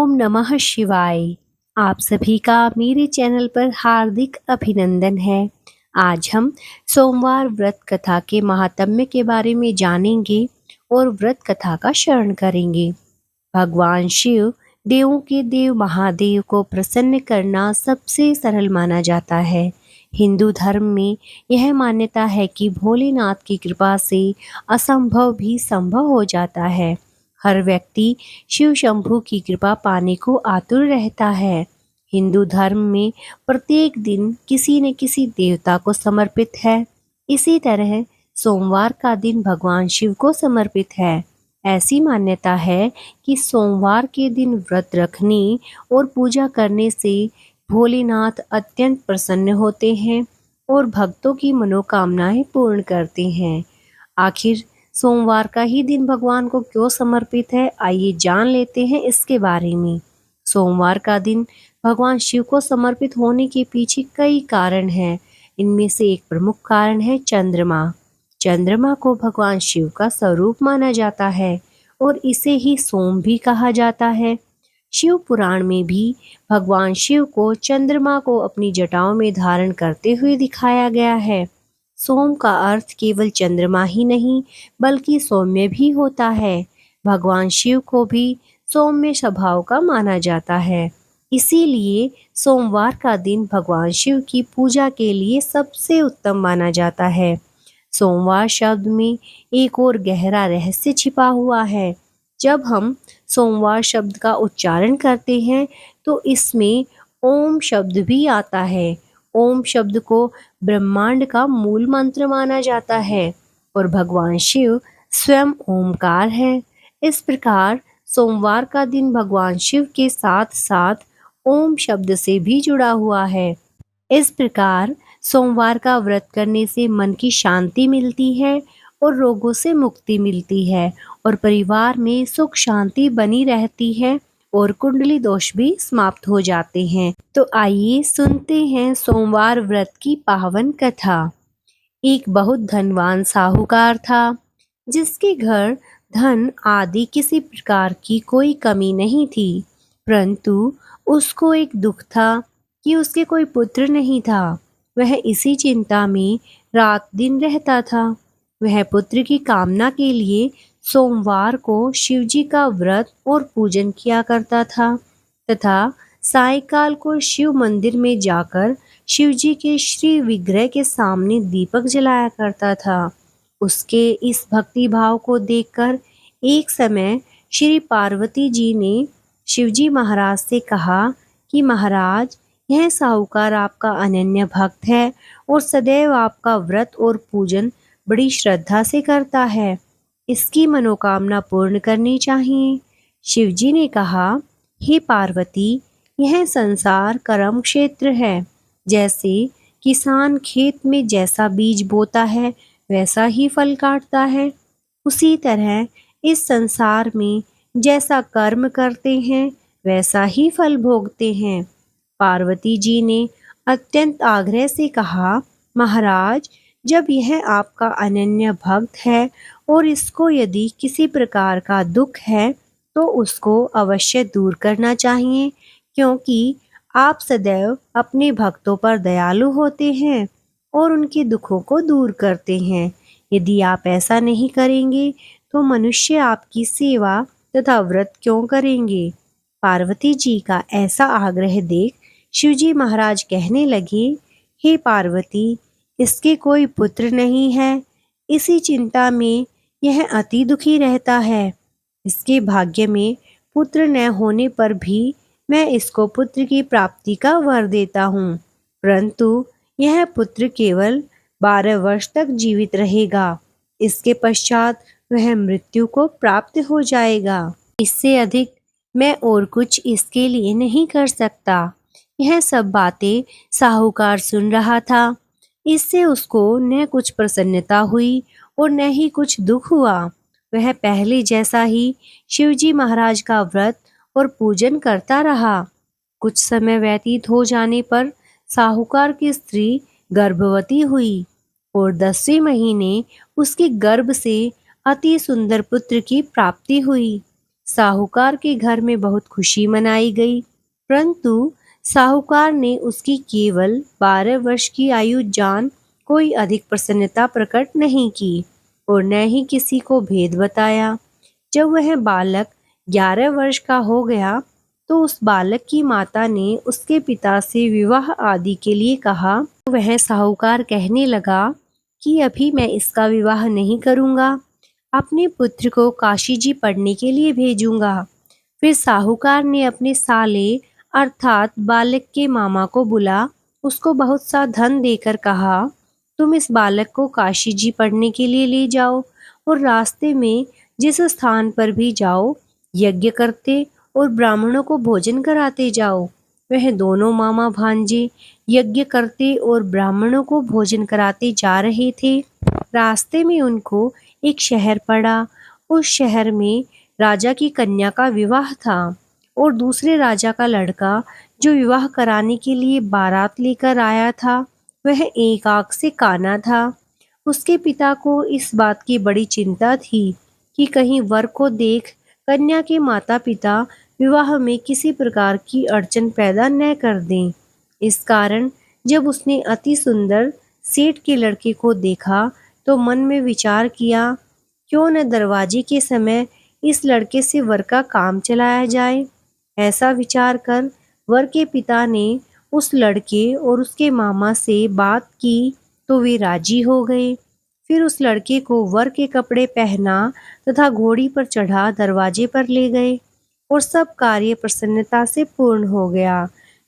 ओम नमः शिवाय। आप सभी का मेरे चैनल पर हार्दिक अभिनंदन है। आज हम सोमवार व्रत कथा के महात्म्य के बारे में जानेंगे और व्रत कथा का श्रवण करेंगे। भगवान शिव देवों के देव महादेव को प्रसन्न करना सबसे सरल माना जाता है। हिंदू धर्म में यह मान्यता है कि भोलेनाथ की कृपा से असंभव भी संभव हो जाता है। हर व्यक्ति शिव शंभु की कृपा पाने को आतुर रहता है। हिंदू धर्म में प्रत्येक दिन किसी न किसी देवता को समर्पित है। इसी तरह सोमवार का दिन भगवान शिव को समर्पित है। ऐसी मान्यता है कि सोमवार के दिन व्रत रखने और पूजा करने से भोलेनाथ अत्यंत प्रसन्न होते हैं और भक्तों की मनोकामनाएं पूर्ण करते हैं। आखिर सोमवार का ही दिन भगवान को क्यों समर्पित है, आइए जान लेते हैं इसके बारे में। सोमवार का दिन भगवान शिव को समर्पित होने के पीछे कई कारण हैं। इनमें से एक प्रमुख कारण है चंद्रमा। चंद्रमा को भगवान शिव का स्वरूप माना जाता है और इसे ही सोम भी कहा जाता है। शिव पुराण में भी भगवान शिव को चंद्रमा को अपनी जटाओं में धारण करते हुए दिखाया गया है। सोम का अर्थ केवल चंद्रमा ही नहीं बल्कि सौम्य भी होता है। भगवान शिव को भी सौम्य स्वभाव का माना जाता है। इसीलिए सोमवार का दिन भगवान शिव की पूजा के लिए सबसे उत्तम माना जाता है। सोमवार शब्द में एक और गहरा रहस्य छिपा हुआ है। जब हम सोमवार शब्द का उच्चारण करते हैं तो इसमें ओम शब्द भी आता है। ओम शब्द को ब्रह्मांड का मूल मंत्र माना जाता है और भगवान शिव स्वयं ओमकार है। इस प्रकार सोमवार का दिन भगवान शिव के साथ साथ ओम शब्द से भी जुड़ा हुआ है। इस प्रकार सोमवार का व्रत करने से मन की शांति मिलती है और रोगों से मुक्ति मिलती है और परिवार में सुख शांति बनी रहती है और कुंडली दोष भी समाप्त हो जाते हैं। तो आइए सुनते हैं सोमवार व्रत की पावन कथा। एक बहुत धनवान साहूकार था जिसके घर धन आदि किसी प्रकार की कोई कमी नहीं थी, परंतु उसको एक दुख था कि उसके कोई पुत्र नहीं था। वह इसी चिंता में रात दिन रहता था। वह पुत्र की कामना के लिए सोमवार को शिवजी का व्रत और पूजन किया करता था तथा सायंकाल को शिव मंदिर में जाकर शिवजी के श्री विग्रह के सामने दीपक जलाया करता था। उसके इस भक्ति भाव को देखकर एक समय श्री पार्वती जी ने शिवजी महाराज से कहा कि महाराज, यह साहूकार आपका अनन्य भक्त है और सदैव आपका व्रत और पूजन बड़ी श्रद्धा से करता है। इसकी मनोकामना पूर्ण करनी चाहिए। शिवजी ने कहा, हे पार्वती, यह संसार कर्म क्षेत्र है। जैसे किसान खेत में जैसा बीज बोता है वैसा ही फल काटता है, उसी तरह इस संसार में जैसा कर्म करते हैं वैसा ही फल भोगते हैं। पार्वती जी ने अत्यंत आग्रह से कहा, महाराज, जब यह आपका अनन्य भक्त है और इसको यदि किसी प्रकार का दुख है तो उसको अवश्य दूर करना चाहिए, क्योंकि आप सदैव अपने भक्तों पर दयालु होते हैं और उनके दुखों को दूर करते हैं। यदि आप ऐसा नहीं करेंगे तो मनुष्य आपकी सेवा तथा व्रत क्यों करेंगे। पार्वती जी का ऐसा आग्रह देख शिवजी महाराज कहने लगे, हे पार्वती, इसके कोई पुत्र नहीं है। इसी चिंता में यह अति दुखी रहता है। इसके भाग्य में पुत्र न होने पर भी मैं इसको पुत्र की प्राप्ति का वर देता हूँ, परंतु यह पुत्र केवल 12 वर्ष तक जीवित रहेगा। इसके पश्चात वह मृत्यु को प्राप्त हो जाएगा। इससे अधिक मैं और कुछ इसके लिए नहीं कर सकता। यह सब बातें साहूकार सुन रहा था। इससे उसको न कुछ प्रसन्नता हुई और न ही कुछ दुख हुआ। वह पहले जैसा ही शिवजी महाराज का व्रत और पूजन करता रहा। कुछ समय व्यतीत हो जाने पर साहूकार की स्त्री गर्भवती हुई और 10वें महीने उसके गर्भ से अति सुंदर पुत्र की प्राप्ति हुई। साहूकार के घर में बहुत खुशी मनाई गई, परंतु साहूकार ने उसकी केवल 12 वर्ष की आयु जान कोई अधिक प्रसन्नता प्रकट नहीं की और न ही किसी को भेद बताया। जब वह बालक 11 वर्ष का हो गया तो उस बालक की माता ने उसके पिता से विवाह आदि के लिए कहा। वह साहूकार कहने लगा कि अभी मैं इसका विवाह नहीं करूंगा, अपने पुत्र को काशी जी पढ़ने के लिए भेजूंगा। फिर साहूकार ने अपने साले अर्थात बालक के मामा को बुला उसको बहुत सा धन देकर कहा, तुम इस बालक को काशी जी पढ़ने के लिए ले जाओ और रास्ते में जिस स्थान पर भी जाओ यज्ञ करते और ब्राह्मणों को भोजन कराते जाओ। वह दोनों मामा भांजे यज्ञ करते और ब्राह्मणों को भोजन कराते जा रहे थे। रास्ते में उनको एक शहर पड़ा। उस शहर में राजा की कन्या का विवाह था और दूसरे राजा का लड़का जो विवाह कराने के लिए बारात लेकर आया था वह एक आंख से काना था। उसके पिता को इस बात की बड़ी चिंता थी कि कहीं वर को देख कन्या के माता पिता विवाह में किसी प्रकार की अड़चन पैदा न कर दें। इस कारण जब उसने अति सुंदर सेठ के लड़के को देखा तो मन में विचार किया, क्यों न दरवाजे के समय इस लड़के से वर का काम चलाया जाए। ऐसा विचार कर वर के पिता ने उस लड़के और उसके मामा से बात की तो वे राजी हो गए। फिर उस लड़के को वर के कपड़े पहना तथा घोड़ी पर चढ़ा दरवाजे पर ले गए और सब कार्य प्रसन्नता से पूर्ण हो गया।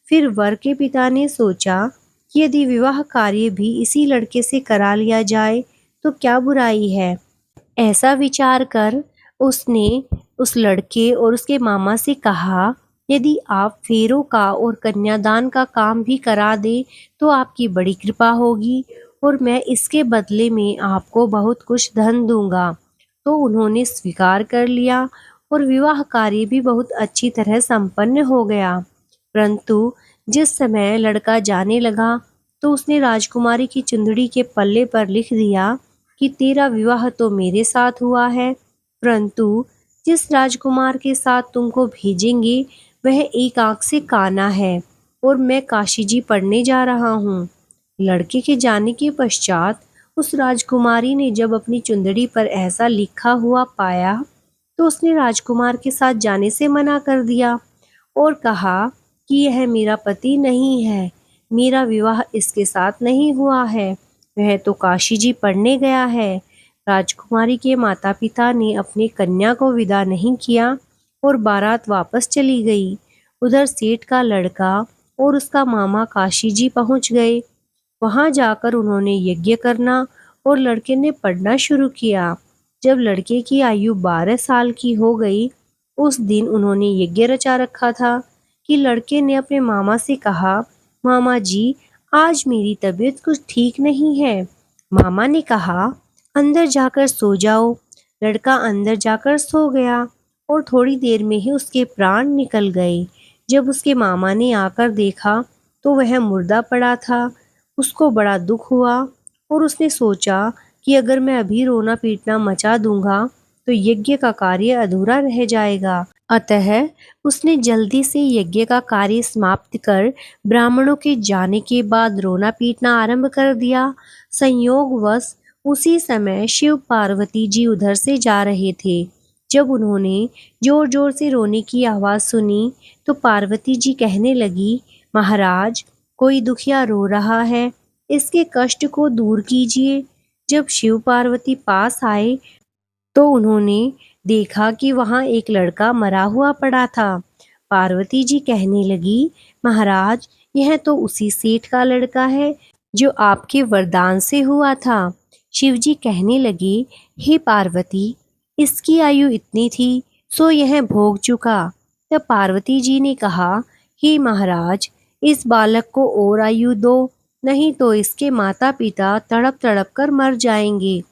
फिर वर के पिता ने सोचा कि यदि विवाह कार्य भी इसी लड़के से करा लिया जाए तो क्या बुराई है। ऐसा विचार कर उसने उस लड़के और उसके मामा से कहा, यदि आप फेरों का और कन्यादान का काम भी करा दे तो आपकी बड़ी कृपा होगी और मैं इसके बदले में आपको बहुत कुछ धन दूंगा। तो उन्होंने स्वीकार कर लिया और विवाह कार्य भी बहुत अच्छी तरह संपन्न हो गया। परंतु जिस समय लड़का जाने लगा तो उसने राजकुमारी की चुंदड़ी के पल्ले पर लिख दिया कि तेरा विवाह तो मेरे साथ हुआ है, परंतु जिस राजकुमार के साथ तुमको भेजेंगे वह एक आंख से काना है और मैं काशी जी पढ़ने जा रहा हूँ। लड़के के जाने के पश्चात उस राजकुमारी ने जब अपनी चुंदड़ी पर ऐसा लिखा हुआ पाया तो उसने राजकुमार के साथ जाने से मना कर दिया और कहा कि यह मेरा पति नहीं है, मेरा विवाह इसके साथ नहीं हुआ है, वह तो काशी जी पढ़ने गया है। राजकुमारी के माता पिता ने अपनी कन्या को विदा नहीं किया और बारात वापस चली गई। उधर सेठ का लड़का और उसका मामा काशी जी पहुंच गए। वहां जाकर उन्होंने यज्ञ करना और लड़के ने पढ़ना शुरू किया। जब लड़के की आयु 12 साल की हो गई उस दिन उन्होंने यज्ञ रचा रखा था कि लड़के ने अपने मामा से कहा, मामा जी आज मेरी तबीयत कुछ ठीक नहीं है। मामा ने कहा, अंदर जाकर सो जाओ। लड़का अंदर जाकर सो गया और थोड़ी देर में ही उसके प्राण निकल गए। जब उसके मामा ने आकर देखा तो वह मुर्दा पड़ा था। उसको बड़ा दुख हुआ और उसने सोचा कि अगर मैं अभी रोना पीटना मचा दूंगा तो यज्ञ का कार्य अधूरा रह जाएगा। अतः उसने जल्दी से यज्ञ का कार्य समाप्त कर ब्राह्मणों के जाने के बाद रोना पीटना आरंभ कर दिया। संयोगवश उसी समय शिव पार्वती जी उधर से जा रहे थे। जब उन्होंने जोर जोर से रोने की आवाज सुनी तो पार्वती जी कहने लगी, महाराज कोई दुखिया रो रहा है, इसके कष्ट को दूर कीजिए। जब शिव पार्वती पास आए तो उन्होंने देखा कि वहां एक लड़का मरा हुआ पड़ा था। पार्वती जी कहने लगी, महाराज यह तो उसी सेठ का लड़का है जो आपके वरदान से हुआ था। शिवजी कहने लगे, हे पार्वती इसकी आयु इतनी थी सो यह भोग चुका। तब पार्वती जी ने कहा, हे महाराज इस बालक को और आयु दो, नहीं तो इसके माता पिता तड़प तड़प कर मर जाएंगे।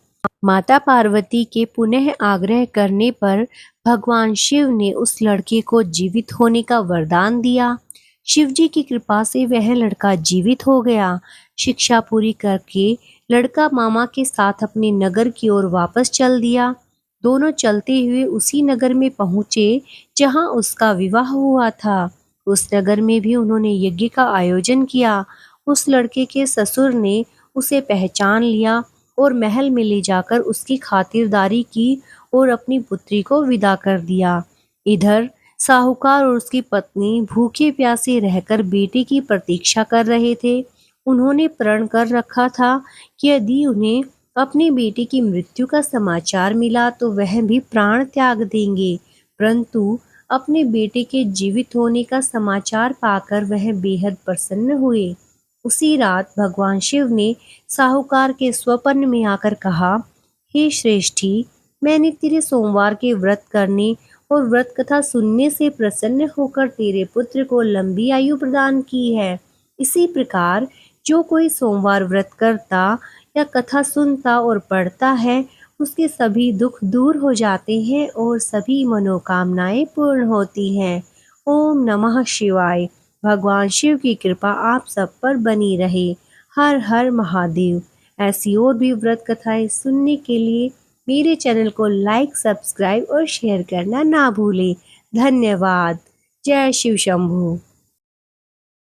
माता पार्वती के पुनः आग्रह करने पर भगवान शिव ने उस लड़के को जीवित होने का वरदान दिया। शिवजी की कृपा से वह लड़का जीवित हो गया। शिक्षा पूरी करके लड़का मामा के साथ अपने नगर की ओर वापस चल दिया। दोनों चलते हुए उसी नगर में पहुँचे जहाँ उसका विवाह हुआ था। उस नगर में भी उन्होंने यज्ञ का आयोजन किया। उस लड़के के ससुर ने उसे पहचान लिया और महल में ले जाकर उसकी खातिरदारी की और अपनी पुत्री को विदा कर दिया। इधर साहूकार और उसकी पत्नी भूखे प्यासे रहकर बेटे की प्रतीक्षा कर रहे थे। उन्होंने प्रण कर रखा था कि यदि उन्हें अपने बेटे की मृत्यु का समाचार मिला तो वह भी प्राण त्याग देंगे, परंतु अपने बेटे के जीवित होने का समाचार पाकर वह बेहद प्रसन्न हुए। उसी रात भगवान शिव ने साहूकार के स्वप्न में आकर कहा, हे श्रेष्ठी, मैंने तेरे सोमवार के व्रत करने और व्रत कथा सुनने से प्रसन्न होकर तेरे पुत्र को लंबी आयु प्रदान की है। इसी प्रकार जो कोई सोमवार व्रत करता या कथा सुनता और पढ़ता है, उसके सभी दुख दूर हो जाते हैं और सभी मनोकामनाएं पूर्ण होती हैं। ओम नमः शिवाय। भगवान शिव की कृपा आप सब पर बनी रहे। हर हर महादेव। ऐसी और भी व्रत कथाएं सुनने के लिए मेरे चैनल को लाइक, सब्सक्राइब और शेयर करना ना भूलें। धन्यवाद। जय शिव शंभू।